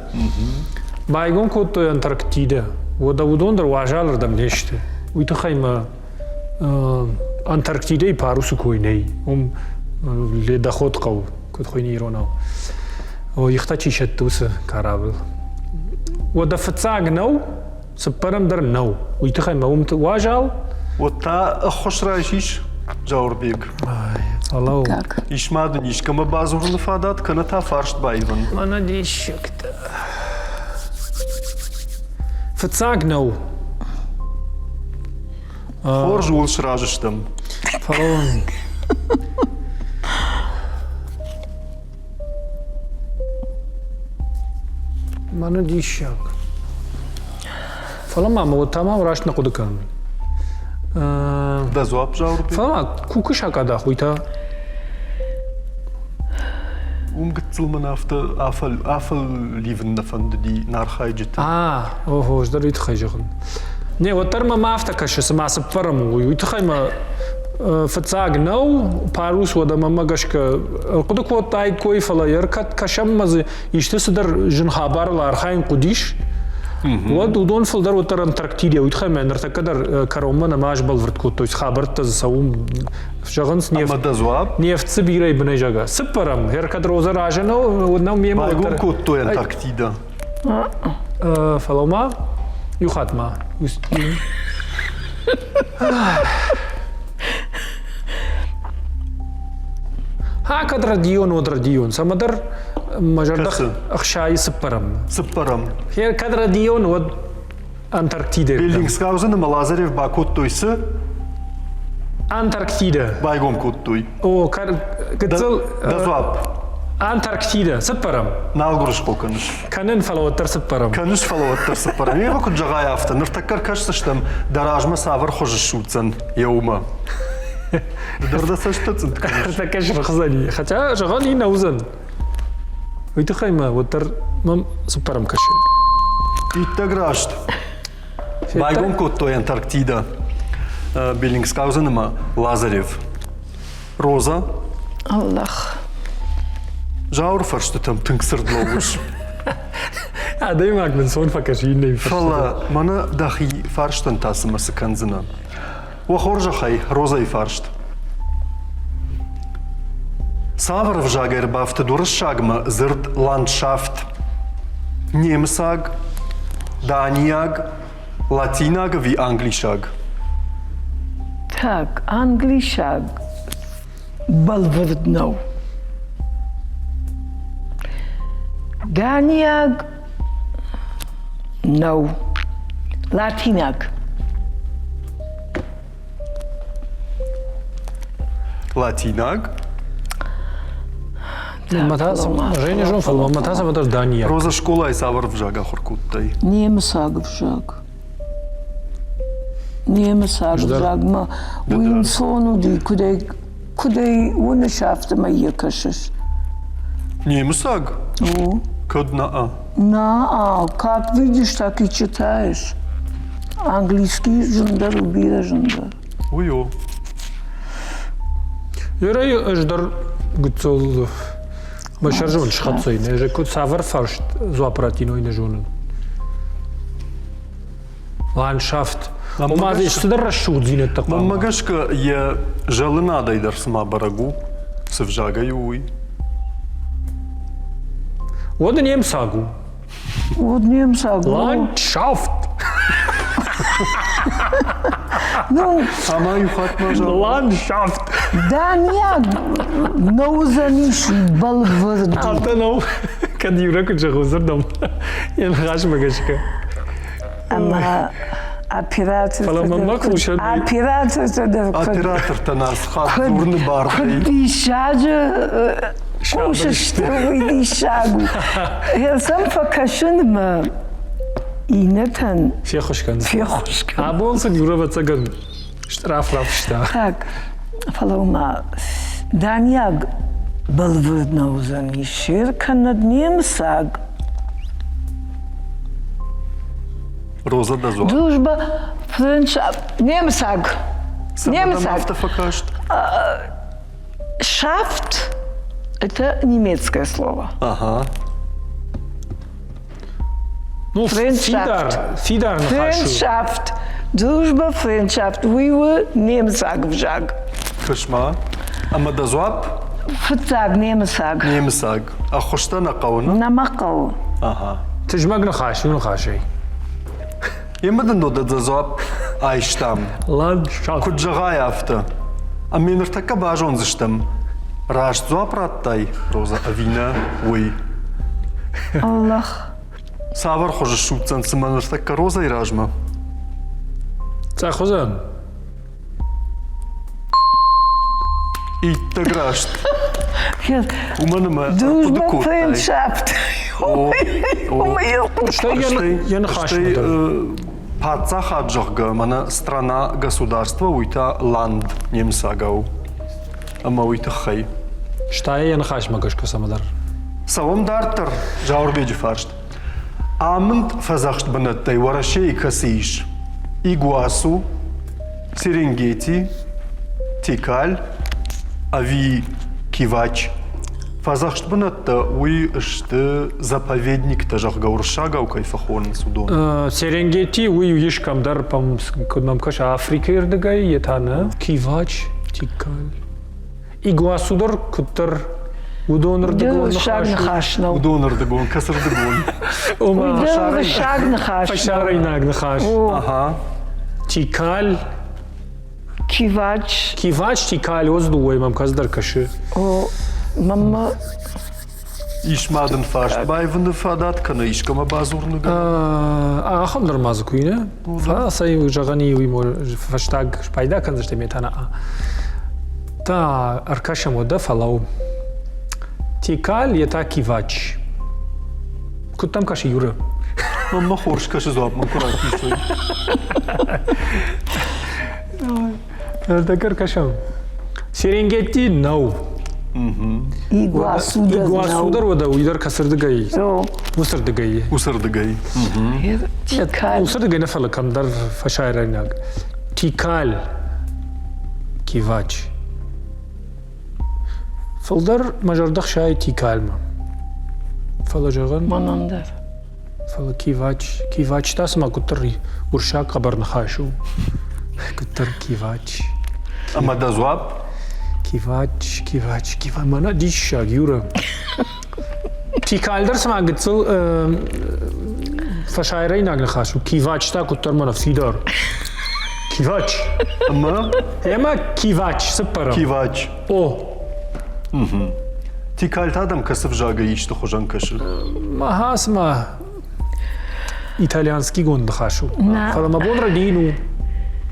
Байгон той Антарктида. Вода удондер важалар дам нешты. Уйта хайма Антарктида и парусу койней. Ледоход кау, кот хойни иронал. Ихта чишет туса корабль. Вода фацаг нау, сапарам дар нау. Уйта хайма важал. Вот та хошражиш. Жаурбек. Алло. Так. Ишмаду нишкама базурны фадат, каната фаршт байван. Мана дешекта. Фацагнау. Хорж ул шражыштым. Фалон. Мана дешек. Фалон мама, вот там ураш на кудыкан. Да зуап жаурбек. Фалон кукыш акада хуйта. Умгцылман афал ливен нафанды ди нархайджит. Ого, ждар ит хайжхан. Не, вот тарма мафта каша сама сапараму. Уйта хайма фацагнау парус вода мамагашка. Кудык вот тай кой фала яркат кашам мазы иште садар жин хабар лархайн кудиш. Вот удон фалдар вот Антарктида. Уйта хайма нартакадар карома намаш балвртку. То есть хабар тазасаум жаганс нефть. Ама да зуап. Нефть Сибирей бне жага. Сапарам. Яркат роза ражена. Вот нам мема. Байгон кот той Антарктида. Фалома. Юхатма. Хакад радион от радион. Самадар мажардах ахшай сапарам. Сыппарам. Хер кад радион от Антарктида. Беллингсгаузен Малазарев бакот тойсы. Антарктида. Байгон кот той. О, кацал Да зуап. Антарктида. Сапарам. Налгурыш колканыш. Канен фалоттар сапарам. Каныш фалаваттар сыппарам. Я вакут жагай афта. Ныртаккар кашсыштам. Даражма савар хожыш шуцан. Яума. Дарда саштацын. Так рахзани. Хотя жагани наузан. Уйта хайма, вот тар мам сапарам каши. Иттаграшт. Байгон кот той Антарктида. Беллингсгаузен Лазарев. Роза. Аллах. Жаур фарштытам тыңсырдлауыш. Дай магнен сон факаши не Фала, мана дахи фарштан тасымасы канзына. Уахор жахай, роза и фаршт. Саваров жагер бафты дурыс шагма зырд ландшафт. Немсаг, данияг, латинаг ви англишаг. Так, англишаг балвырднау. Данияг нау. Латинаг. Латинаг. Матаса, Женя жон фалма, матаса ватар Дания. Роза школа и Саваров жага хоркуттай. Немсаг в жаг. Немсаг в жаг. Ма уинсону ди кудей унешафта ма якашиш. Немсаг. О. Код на На, как видишь, так и читаешь. Английский жандар, убира жандар. Уйо. Юрай ждар гуцол машаржон шхатсой, не же кот савар фаршт зуапратиной не жонен. Ландшафт. Умази штудар расшут зинет таква. Мамагашка я жалына дайдар сма барагу. Сывжага юй. Вот нем сагу. Вот немсаг. Ландшафт. Ну, Ама юхат мажа. Ландшафт. Дания наузаниш балвырды. Алтанау. Кад юра куча хузардам. Ян хаш магашка. Ама операция. Фаламамак ушаны. Операция это Оператор-то нас хадзурны барды. Дишаджа ушаштыры дишагу. Я сам факашын ма инетан Все хошкан. фехушка. А болсын юрова цаган. Штраф шта. Так, фалаума Даняг был видно уже не ширка над ним саг. Роза да зуап. Дружба, френдшафт, немсаг. Немсаг. Автофакашт. Шафт – это немецкое слово. Ага. Ну, Френдшафт. Фидар нахашу. Френдшафт. Дружба, френдшафт. Вы немсаг вжаг. Кышма. Ама да зуап. Футсаг, немсаг. Немсаг. А хошта на кауна. Намакау. Ага. Тижмаг нахашу, нахашей. Емадан да зуап. Айштам. Ландшафт. Куджагай авто. А минертака бажон зыштам. Раш зуап раттай. Роза авина. Уй. Аллах. Савар хожа шутцан сыманертака роза и ражма. Цахузан. И таграшт. Уманама. Дружба, френдшафт. Что я нахашу? Паца хаджахга, мана страна, государство, уйта ланд немсагау. Ама уйта хай. Что я нахаш магашка самадар? Савам дартер, жаурбеджи фаршт. Амент фазахшт банаттай вараше и касиш. Игуасу, Серенгети, Тикаль, Ави Кивач. Фазахшт банатта уй шты заповедник тажах гауршагау кайфахон судон. Серенгети уй ешкамдар пам кудмам каш Африка ирдагай етана. Кивач, Тикаль. Игуасудар куттар удонор дегон Шаг нахашнал. Удонор дегон, касар дегон. Ома Шаг нахашнал. пашарай наг нахаш. Ага. Тикаль. Кивач. Кивач тикаль оздуй мам каздар каши. О, мама. Ишмаден фаршт байвende фадат кана ишкама базурныга. Ахамдар мазкуйне. Фа сай жагани уй мо фаштаг пайда канзаште метана. Та аркашам ода фалау. Тикаль ета кивач. Кутам каши юра. Мама хорш каши зуап, мам курай пишой. Такар кашам. Серенгети нау. Игуасудар ода уйдар касырдыгай. Усырдыгай. Усардыгай. Тикаль. Усырдыгай нафала камдар фашайрай наг. Тикаль. Кивач. Фалдар мажардах шай тикальма. Фала жаган. Манандар. Фала кивач. Кивач тасма кутри уршак кабар нахашу. Кутар кивач. Ама да зуап. Кивач. Мана дишаг юра. Тикальдар сама гитсу фашайрай наг нахашу. Кивач та кутар мана фидар. Кивач. Ама Ема кивач сыппара. кивач. О. Тикальт адам касыв жага ишты хожан каши. Махасма итальянский гон нахашу. На. Фала мабонра дину.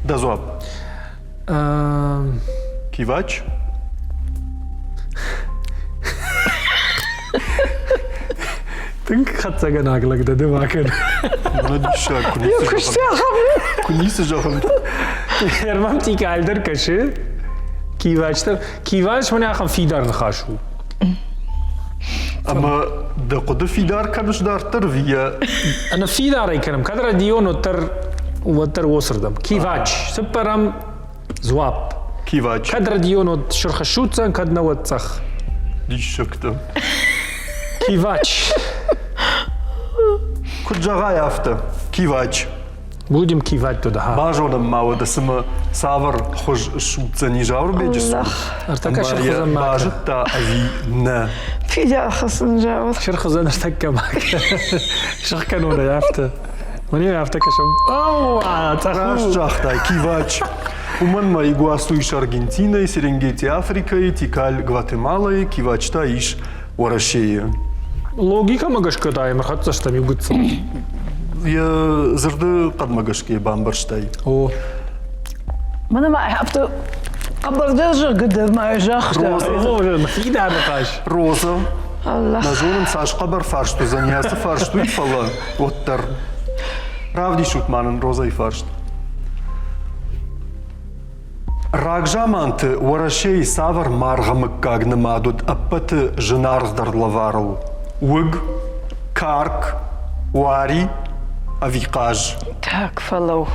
Да зуап. Кивач. Тынк хатсага наглак да девакен. Надиша, кунисы жагам. Ермам тикальдар каши. Кивач мане ахам фидар нахашу. Ама да куда фидар каныш дартыр вия. Ана фидар айканам. Кадра дион оттар осырдам. Кивач. Сыппарам зуап. Кивач. Кадра дион от шурхашуцан кадна отцах. Дишакта. Кивач. Куджагай авто. Кивач. Будем кивать туда. Бажонам мава да сама савар хож шутца не жаурбеджису. Артака шырхызан мака. Бажытта ави не. Фидя хасынжавар. Шырхызан артака мака. Шырхкан ода яфта. Мане яфта кашам. Ауа, Раш таху. жахтай, кивач. Уманма игуасу иш Аргентина, Серенгети Африка, Тикаль Гватемала, кивачта иш Уарашея. Логика магашка дай, махатса штами гудца. يا زرد قد ما قشكي بامبرشتاي او ما ما حفت قبل درجة قد ما جاخت او مفيد على نقاش روزا الله نجون مساش قبر فرشتو زنياس فرشتو يفلا وتر رافدي شوت مانن روزا يفرشت راجامانت ورشي سافر مارغمكاغ نمادود أبت جنارغدر لافارل وغ كارك واري أفيقاج تاك فلو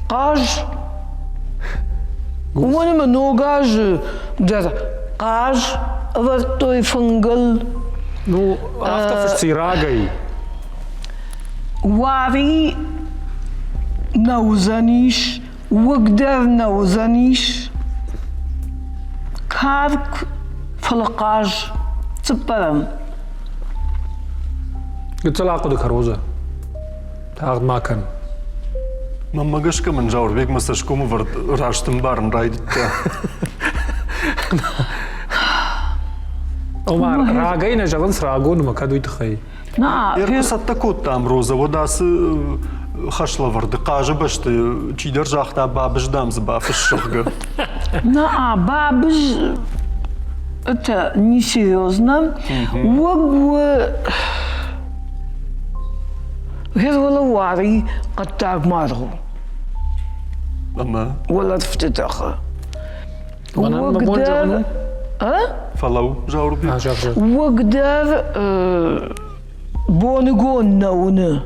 قاج وانا منو قاج در قاج ورطوي فنقل نو افتا فرشتي راقي واري نوزنيش وقدر نوزنيش كارك فلقاج تبرم قلت لا اقعد كروزه تاخذ ما كان ما قشك من جاور بيك مساشكم ورد راشتن بارن رايدت عمر راقي نجغنس راقون ما كادو يتخي نا يركو ستكوت تام روزا وداس خشلا ورد قاجة بشت چي در جاختا بابش دام زبا في الشغل نا بابج это несерьезно. هذا واري قد تاج مارو أما ولا تفتتخ وانا مبون جغنو فلو جاور بيك شاف وقدر بونغون نون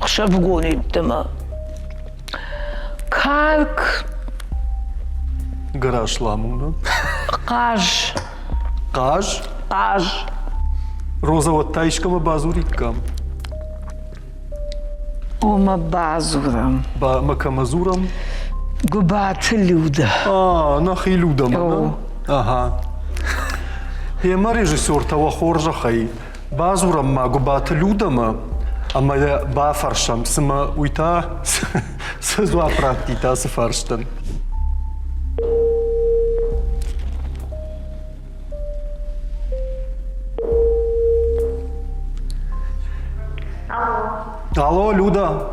خشب قوني تما كارك قراش لامونا قاج قاج قاج روزا وتايش كما بازوري كم وما بازورم با مكا مزورم قبات اللودة نخي لودا منا أوه. اها هي ما ريجيسور توا خورجا خي بازورم ما قبات لودا ما اما با فرشم سما ويتا سزوا براكتيتا سفرشتن Алло, Люда.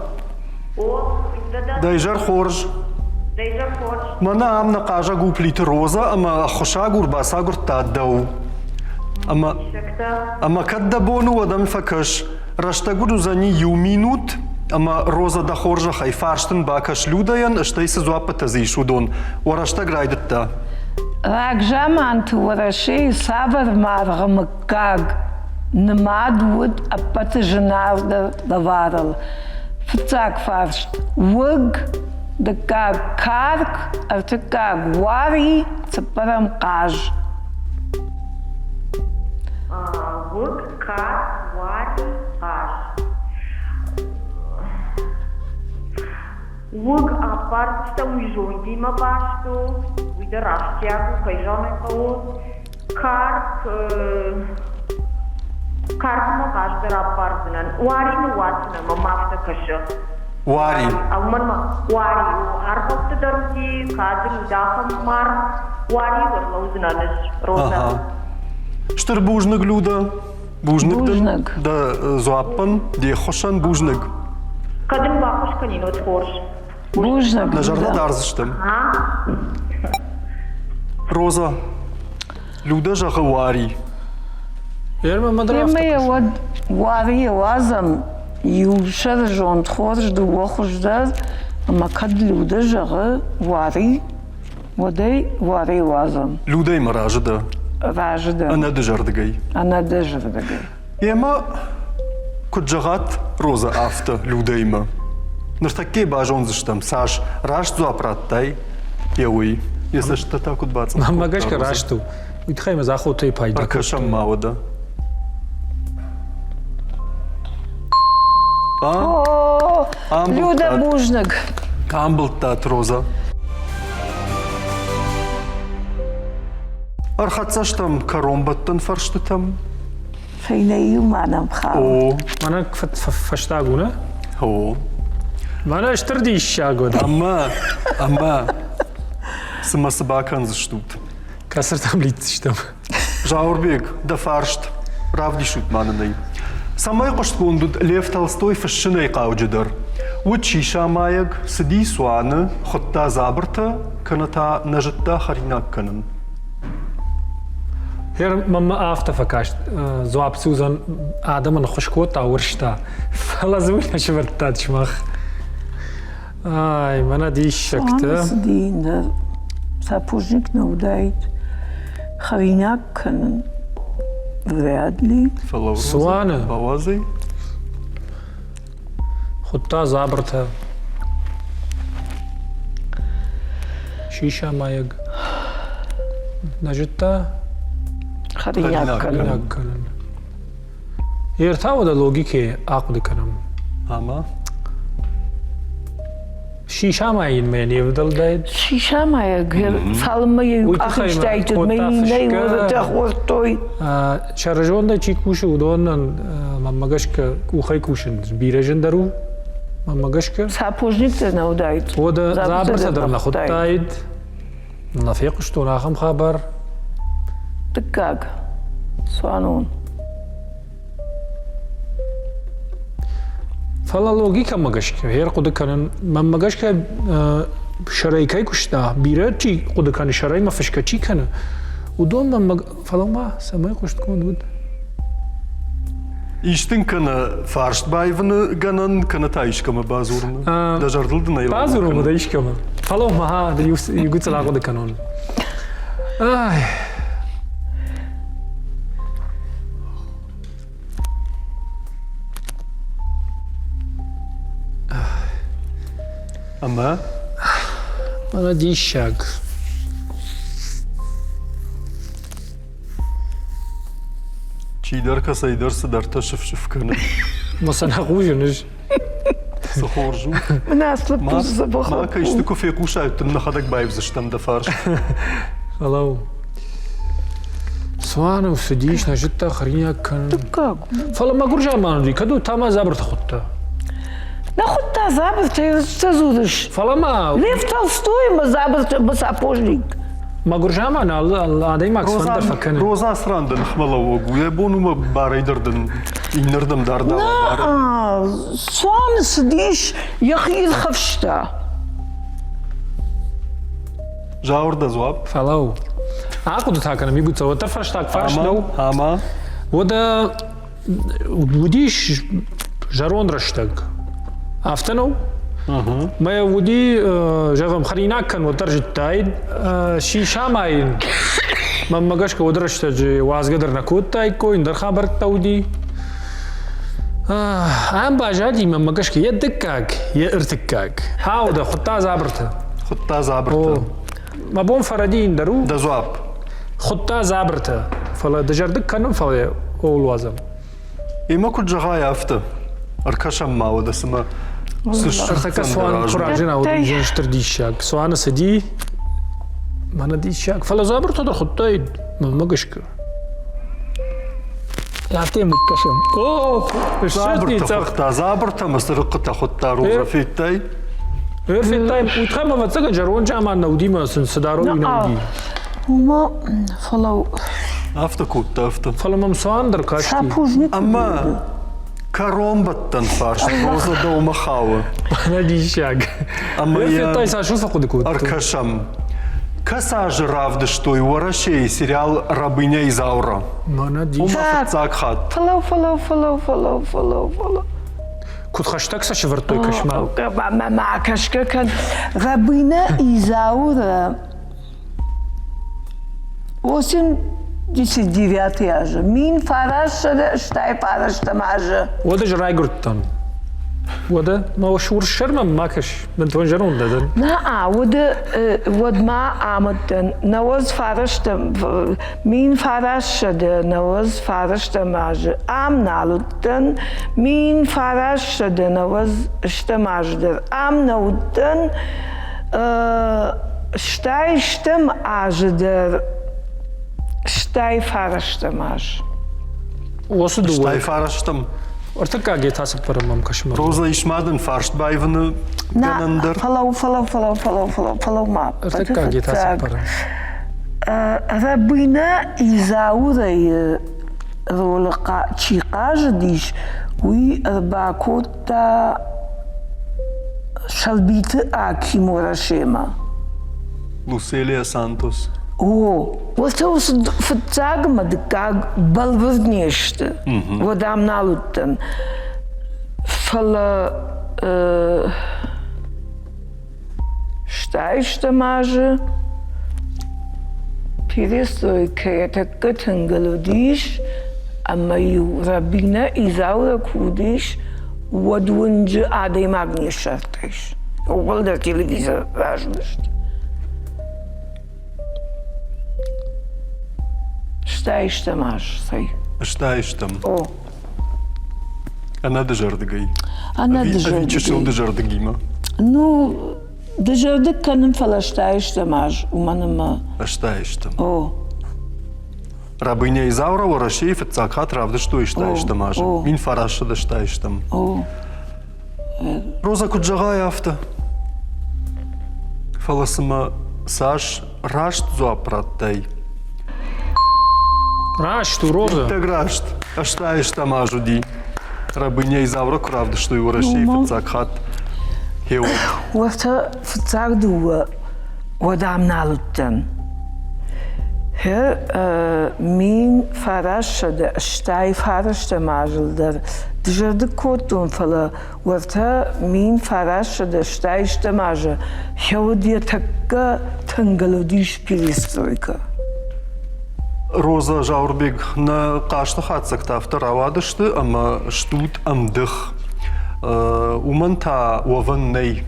О, Дайжар хорж. Дейжа Фордж. Мана амна кажа гуплит роза, ама хошагур басагур таддау. Ама Шекта. кадда бону адам факаш. Раштагур зани ю минут, ама роза да хоржа хай фарштен бакаш Людаян, штай се зуапата за ишудон. Ураштаг райдетта. راجمان تورشي صابر مارغ مكاق نمادود أبت جنار دوارل فتاك فارش وق دكاق كارك ارتكاق واري تبرم قاج Вук, Кар, Вари, Аш. Вук апартста уизон дима башто, уида раштяку, кайжоне као. Карк ма кашбер апартнан. Вари на ватна, ма мафта каша. Вари. Алман ма вари, арбакта дарти, кадри дахам мар. Вари варлаузананес, роза. Ага. Штыр бужныг Люда. Бужныг Бужныг. да зуаппан, де хошан бужныг. Кадын бакуш канин от хорш. бужнак Нажарда дарзыштым. Роза. Люда жағы вари. يرمى يما مدرسة يود واري وازم يوشر جون تخورج دو وخش دار اما كدلو دجغ واري ودي واري وازم Люда има ражда. راجدا أنا دجردقي. انا دجر دقي Ема куджагат роза афта Люда има. Нъртаке бажон зыштам. Саш раш зуапраттай. Яуи. Если что так от баца. ما قاش كراشتو ويتخيم زاخو تي بايدا Аркашам мауда. о люда Амбултат. бужнак Амбултат роза. Архатсаштам каромбаттан фарштатам. فيني ما انا بخاف О, انا فشتاقونا о. ما انا اشتردي الشاقود Ама. Сама собакан заштут. كسرت عملية تشتم Жаурбек, да фаршт. Правди шут манандай. Самай қошткундуд Лев Толстой фашшынай қаужыдыр. Учи шамайыг сыди суаны хотта забырта каната нажытта харинак канын. Her mamma afterverkast. So ab Susan Adam und Khoshkot Aursta. Falazui Schwertat schmach. Ay, mana die Schakte. Сидина. Сапожник наудает. Харинак канын. Вряд ли. Суаны. Бавазы. Khotta zabrta. Shisha mayag. Najutta Харинак канын. Nakkanan. Yertav da logike aqd kanam. Ama. Shisha mayin men evdal daid. Шишамая салмая ахштайт мейней вот ортой. Шаржонда чикуш удоннан мамагашка ухай кушин бирежен дару. Мамагашка. Сапожник наудает. Ода забрта дар нахуттайд. Нафиq что нахам хабар. Так как? Суанон. Фала логика магашка. Хер кудыканын мамагашка шарайкай кушта. Бира чи кудыканы шарай мафашка чиканы. Удон мамаг фалама самай кушткун уд. İştin kana farşt bayvını ganan kana taişkama bazurunu. Da jardıldı na yılan. Bazuru mu da işkama. Falama ha da yugutsala kudykanon. Ay. Ama Mana dişak. çiğder kasaydır sıdar taşıf şıfkanı. Masana kujunish. Sıhorju. Насло Ma позабахал. kayıştı kofe kuşaytın nahadak bayvzıştam da farş. Hello. Суану сидиш на житта хриняк кан. Как? Фала магуржа манди каду тама забрта хутта. Нахуй та забрта, что зудишь? Фала ма Лев Толстой ма забрта сапожник. магуржа ман адай макс фандер факан. Roza asrandın hmalavu guya bonuma baraydırdın. İnirdim darda var. Суан сидишь, яхил хавшта. Jaurda zwab. Фалау. Акуду такана мигу цавата фаштак фашнау. Ama Ода удиш жарон раштаг. Афтанау. ما ودي جافم خريناك كان وترجت تايد شي شاماين ما ماغاش كودرشت جي واز قدر نكوت تايد كو اندر خبر تودي ام باجادي ما ماغاش كي يدكاك يا ارتكاك هاودا خطا زابرته xutta zabrta. ما بون فردي اندرو Da zwab. خطا زابرته فلا دجردك كان فلا اول وازم Ima kudjaga yaftı. Arkadaşım ma o da sıma. ارتكا سوان كراجنا ودي جنشتر ديشاك سوان سدي ما انا ديشاك فلا زابرته در خطايد ما ماغاش يعطيه متكشم اوه الشتني Zabrta تاخ xutta zabrta masırıqta xutta roza fitay. في التايم وتخمم تسجل جرون جامع نودي ما سدارو ينودي Ума фалау Afta kutta afta. فلا ممسوان در كاشتي сапожник. Ama karombattan farş. Roza da uma xawa. انا ديشاك Ama في ya التايم شوف قدكو arkadaşım. Kasa jravdı что и ворощей сериал Рабыня Изаура. ما انا دي Ума цакхат. فلو كنت خشتك شفرتوي كشمال مع كشكا كان ربنا إزاورا 89 аже. Мин фараш штай фараш тамаже. ودا جراي قرطن ودا ما هو شور شرم ما كش من تون جرون ددن لا ود ما آمدن نواز فارش تم مين فارش شده نواز فارش تماجه آم نالودن مين فارش شده نواز اشتماج در آم نودن شتای شتم آج در شتای فارش تماج. وصل دو Staj farştım. ارتكا جيت حسب برمم كشمال Roza işmadın farşt bayvını ganandır. فلو ما. ارتكا جيت حسب برم ربنا إزاوري چی قاج دیش وی باکوتا شلبیت آکی مورشیما Луселия Сантос. О, вот это футзаг мадкаг балвзнеште. Вот am naluten. Фала штайште маже Перестой кета катангалудиш, амаю рабина изаура кудиш, водунджи адей магни шартеш. Уголда телевизор ражнышт. Штайште маж, сай. Штайштам. О, Она дежардыгай. она Вичешил дежардыгай. дежардыгима. Ну, дежардык каным фала штайште маж, уманыма. Штайштам. О, Рабыня Изаура ворашей фетцакат равда что и штайштам аж. О. Мин фараша да штайштам. о. Роза куджагай афта. Фаласыма Саш рашт зуапраттай. Раш, ту роза. Так рашт. А штайштам ажу ди. Рабыня Изаура кравда что и ворашей фетцакат. Хеу. Wata футзаг дуа, водам налутен. Min farashade stai farashte majelder. Djerde kotun fala warta min farashade stai stemage. Hewdia takka tangalodish pilistroika. Роза Жаурбек на каштах ацакта авторавадышты, ама штут амдых. Уманта уаванней.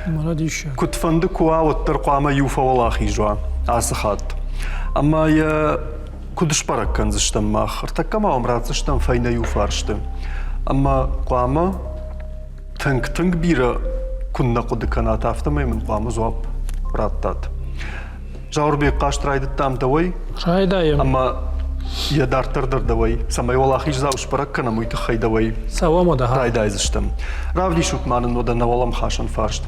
Молодище. كنت فندق والترقامة يوفا والله خيجوا عاسخات أما يا كدش برك كان زشتم ماخر تكما عمرات زشتم فينا يوفارشت أما قامة تنك بيرا كنا قد كانت أفتما من قامة زواب راتات جاور بي قاشت رايد التام دوي Шайдаем. أما يا دار تردر دوي سما والله خيج زاوش برك كنا ميت خي دوي Савамо да. رايد عايزشتم رافدي شوت مانن ودنا والله مخاشن فارشت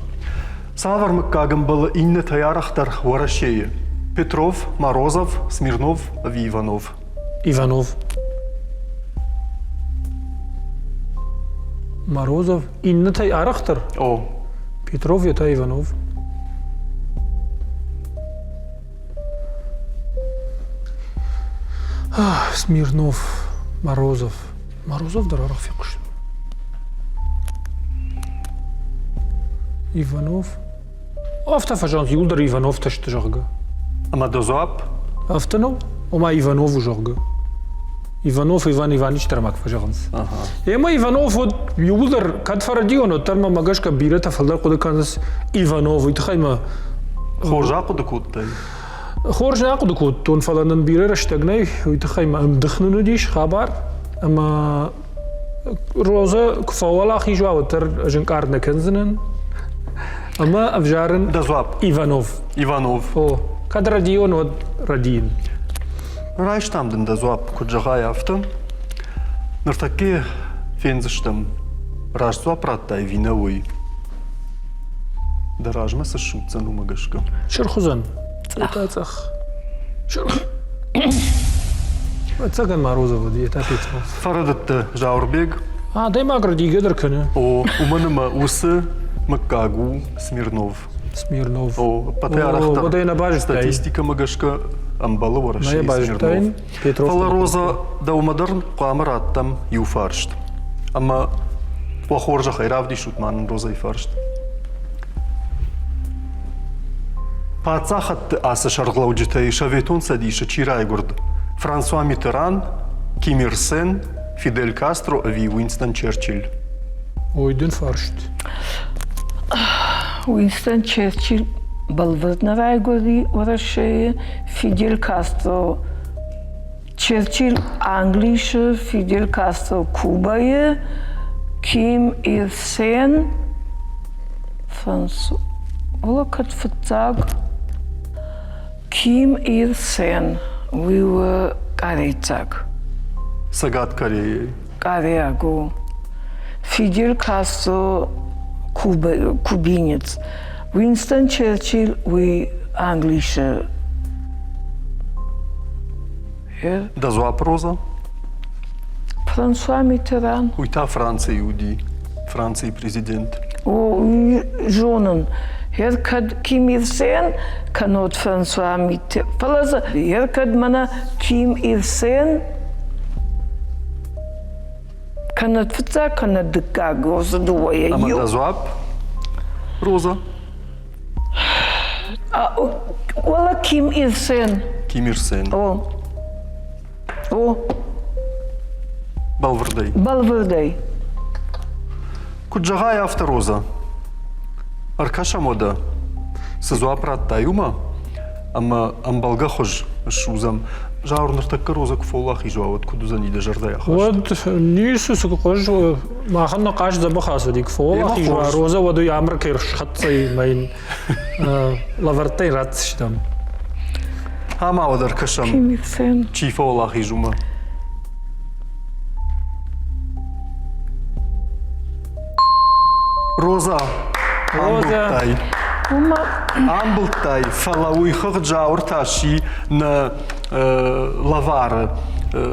Савар мыккагым был инне таярахтар ворашее. Петров, Морозов, Смирнов, Иванов. Иванов. Морозов. Инната Арахтар. О, Петров, это Иванов. Смирнов. Морозов. Морозов да Арахфикуш. Иванов. Автофажан Юлдар Иванов ташты жарга. ама дозоап, Автоно. Ома Иванов жарга. Иванов Иван Иванович Тармак фажанс. Ема Иванов вот Юлдар кадфарадион от Тарма Магашка бирета фалдар кудаканс Иванов и тхайма. хоржаку докуттай. خورج ناقد كود تون فلان بيرر اشتغناي ويتخيم ام دخنو ديش خبر اما روزا كفوالا خيجوا وتر جنكار نكنزنن اما افجارن Дозоап, ايفانوف Иванов. او كاد راديون ود رادين Райштам ден дозоап куджагай авто. Нартаке фензштам. Рашзоап раттай винауи. Даражма са шутцан умагашка. شرخزن تاتصخ شرخ تسكن معروزة ودي تابيتو Фарадат Жаурбег. دايما قردي قدر كنا О, уманама усы Маккагу Смирнов. سميرنوف О, патеарахтар. ودينا باجتاين Статистика магашка амбалы вораши Ная Бажтайн, Петров. Фала роза да умадарн қуамараттам юфаршт. Ама похоржа хайравди шутман роза и фаршт. Пацахат аса шарглауджитай шаветон садиша чирай гурд. Франсуа Митеран, Ким Ир Сен, Фидель Кастро и Уинстон Черчилль. ويدن فرشت Уинстон Черчилль балвазна райгори ворашее, Фидель Кастро Черчилль Англише, Фидель Кастро Кубае, Ким Ир Сен Франсу. Ола кат футзаг Ким Ир Сен we were Карицаг. Сагат Кореей. Кореягу. Фидель Кастро кубинец. Уинстон Черчилль we Англише. Дозоап роза. Франсуа Миттеран. Уйта Франция юди. Франция президент. O Jonen. Her kad Kim Il-sen kanot François Mitterrand. Falaza, her kad mana Kim Il-sen kanat fitza kanat dikka goza duwaya Ама yu. да зоап? Роза? Wala Kim Il-sen. Ким Ир Сен. O Балвърдей. balvırday. Куджага яфта Роза. Аркаша мода. Съзоап рад таюма. Ама амбалга хож. Шузам. Жаур нартакка Роза кфолах и жуават куду за нида жардая хаш. ود نيسو سكوش ما خلنا قاش زبخاس ديك فوق إيه، أخي خلاص. روزا ودو يعمر كيرش خطي ماين لافرتي راتشتم Ама одар кашам. Kim Il-sen. Чифа олах и жума. Роза. Роза. Амбылтай. Uma Амбылтай. Фалауи хăг жаур таши на лавар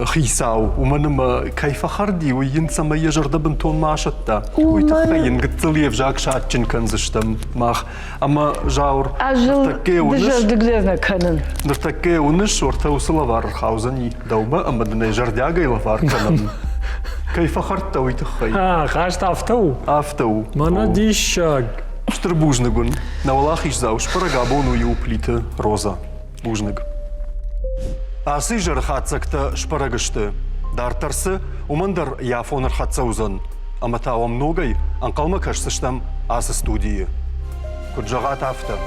خيساو ومنما كيف خردي وينسى ما يجرد بنتون ماشتا ويتخين قتلي في جاك شاتشن كنزشتم ماخ اما جاور ajıl نرتكي ونش dışarıdıklarına kanın. نرتكي ونش ورتوصل لافار خاوزني دوما اما دنا جردياغي لافار كنم كيف خرت ويتخي قاش تافتو افتو مانا ديش Штърбужнагун. На Аллах зауш парагабону и уплита Роза. Бужнаг. Аси жархацакта шпарагашты. Дартарсы умандар яфонар хатсаузан. Аматауа многой анкалма кашсыштам асы студии. Куджагат афта.